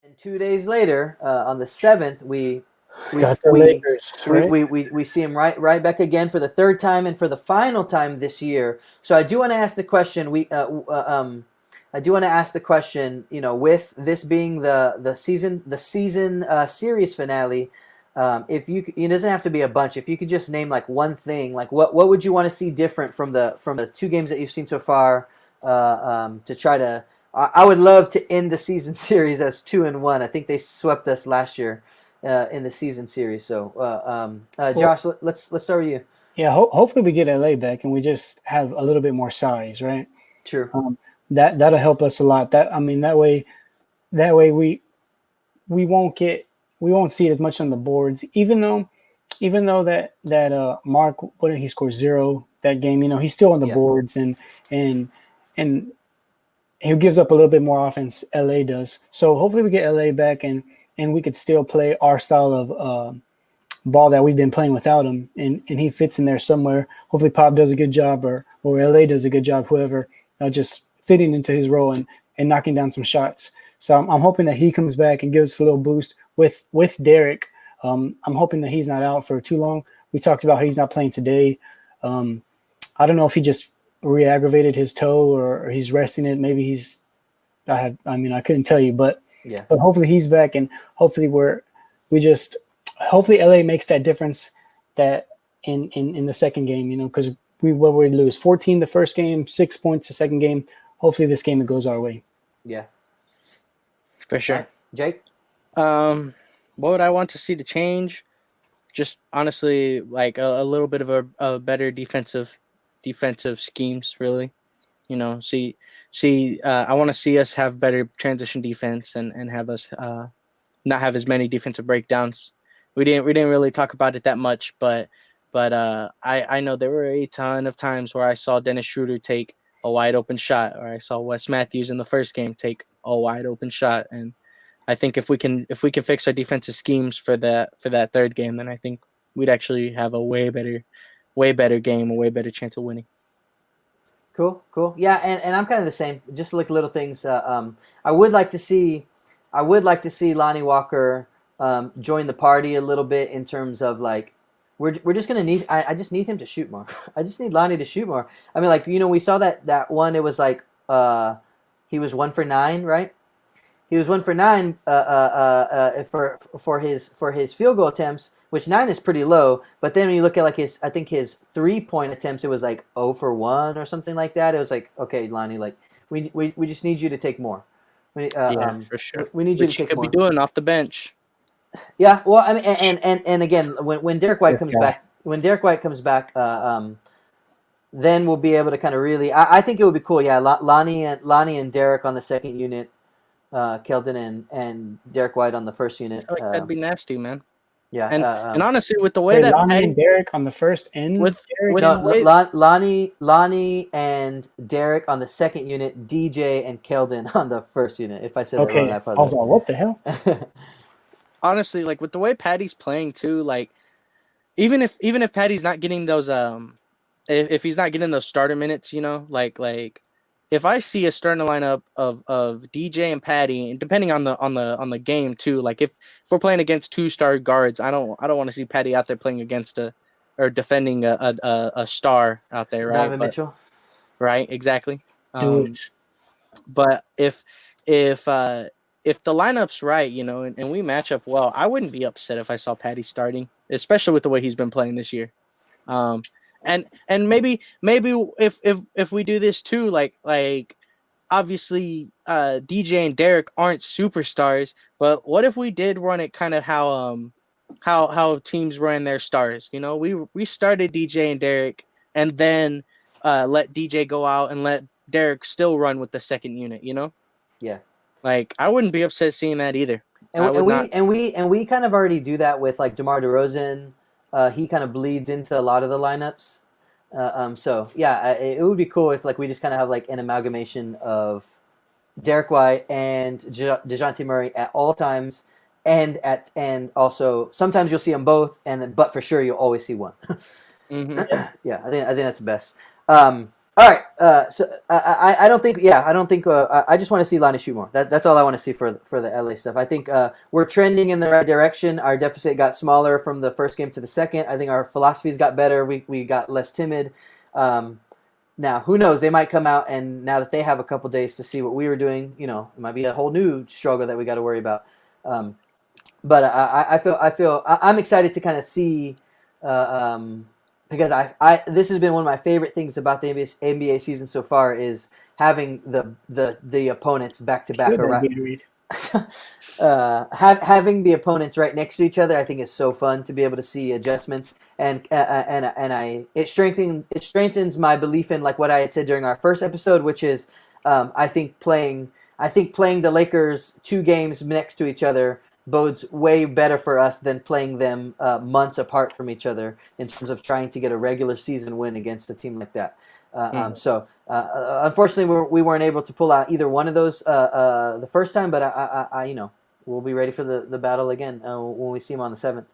And 2 days later, on the 7th, we Got the we Lakers, we, right? we, we, we see him right back again for the third time and for the final time this year. So I do want to ask the question. I do want to ask the question. With this being the season series finale, if it doesn't have to be a bunch. If you could just name like one thing, like what would you want to see different from the two games that you've seen so far, to try to. I would love to end the season series as 2-1. I think they swept us last year in the season series. So, Well, Josh, let's start with you. yeah. Hopefully we get LA back and we just have a little bit more size, right? Sure. Um, that'll help us a lot. That way we won't get we won't see it as much on the boards. Even though that Mark, what did he score, 0 that game? He's still on the Yeah. boards, and and he gives up a little bit more offense. LA does. So hopefully we get LA back, and we could still play our style of ball that we've been playing without him, and he fits in there somewhere. Hopefully Pop does a good job, or LA does a good job, whoever, just fitting into his role and knocking down some shots. So I'm hoping that he comes back and gives us a little boost with Derek. I'm hoping that he's not out for too long. We talked about how he's not playing today. Um, I don't know if he just re-aggravated his toe, or he's resting it. Maybe he's. I couldn't tell you, but Yeah. hopefully he's back, and hopefully we just hopefully LA makes that difference that in the second game. Because we lose 14 the first game, 6 points the second game. Hopefully this game it goes our way. Yeah. For All sure. right, Jake. What would I want to see to change? Just honestly, like a little bit of a better defensive schemes, really. I want to see us have better transition defense and have us not have as many defensive breakdowns. We didn't really talk about it that much, but I know there were a ton of times where I saw Dennis Schroeder take a wide open shot, or I saw Wes Matthews in the first game take a wide open shot, and I think if we can fix our defensive schemes for that third game, then I think we'd actually have a way better game, a way better chance of winning. Cool. Yeah, and I'm kind of the same. Just like little things. I would like to see, Lonnie Walker join the party a little bit in terms of like, we're just gonna need. I just need him to shoot more. I just need Lonnie to shoot more. I mean, like we saw that one. It was like he was 1 for 9, right? He was 1 for 9 for his field goal attempts, which 9 is pretty low. But then when you look at like his 3-point attempts, it was like 0 for 1 or something like that. It was like, okay, Lonnie, like we just need you to take more. Yeah, for sure. We need you to Which you take could be more. doing off the bench. Yeah, well, I mean, and again, when Derek White This comes guy. back, then we'll be able to kind of really. I think it would be cool. Yeah, Lonnie and Derek on the second unit. Keldon and Derek White on the first unit. I feel like that'd be nasty, man. Yeah. And honestly, with the way Wait, that Lonnie and Derek on the first, and with Derek? with no, the way Lonnie and Derek on the second unit. DJ and Keldon on the first unit. If I said that wrong, Okay, I I was apologize. like, what the hell? honestly, like with the way Patty's playing too, like even if Patty's not getting those if he's not getting those starter minutes, like if I see a starting lineup of DJ and Patty, and depending on the game too, like if we're playing against 2-star guards, I don't want to see Patty out there playing against or defending a star out there, right? Donovan But Mitchell. right, exactly. Do Um, it. but if the lineup's right, and we match up well, I wouldn't be upset if I saw Patty starting, especially with the way he's been playing this year. Um, and maybe if we do this too, like obviously DJ and Derek aren't superstars, but what if we did run it kind of how teams run their stars? We started DJ and Derek, and then let DJ go out and let Derek still run with the second unit. Yeah. Like I wouldn't be upset seeing that either. And I we, would and not. we and we and we kind of already do that with like DeMar DeRozan. He kind of bleeds into a lot of the lineups. So yeah, it would be cool if like we just kind of have like an amalgamation of Derek White and Dejounte Murray at all times, and also sometimes you'll see them both, but for sure you'll always see one. Hmm. Yeah, I think that's best. All All right. So I don't think. Yeah, I don't think. I just want to see Lonnie shoot more. That's all I want to see for the LA stuff. I think we're trending in the right direction. Our deficit got smaller from the first game to the second. I think our philosophies got better. We got less timid. Now, who knows? They might come out, and now that they have a couple days to see what we were doing, it might be a whole new struggle that we got to worry about. But I'm excited to kind of see, because this has been one of my favorite things about the NBA season so far is having the opponents back to back, Good, or that right. Gatorade. Having the opponents right next to each other, I think is so fun to be able to see adjustments, and it strengthens my belief in like what I had said during our first episode, which is I think playing the Lakers 2 games next to each other bodes way better for us than playing them months apart from each other in terms of trying to get a regular season win against a team like that. So unfortunately, we weren't able to pull out either one of those the first time, but I we'll be ready for the battle again when we see them on the 7th.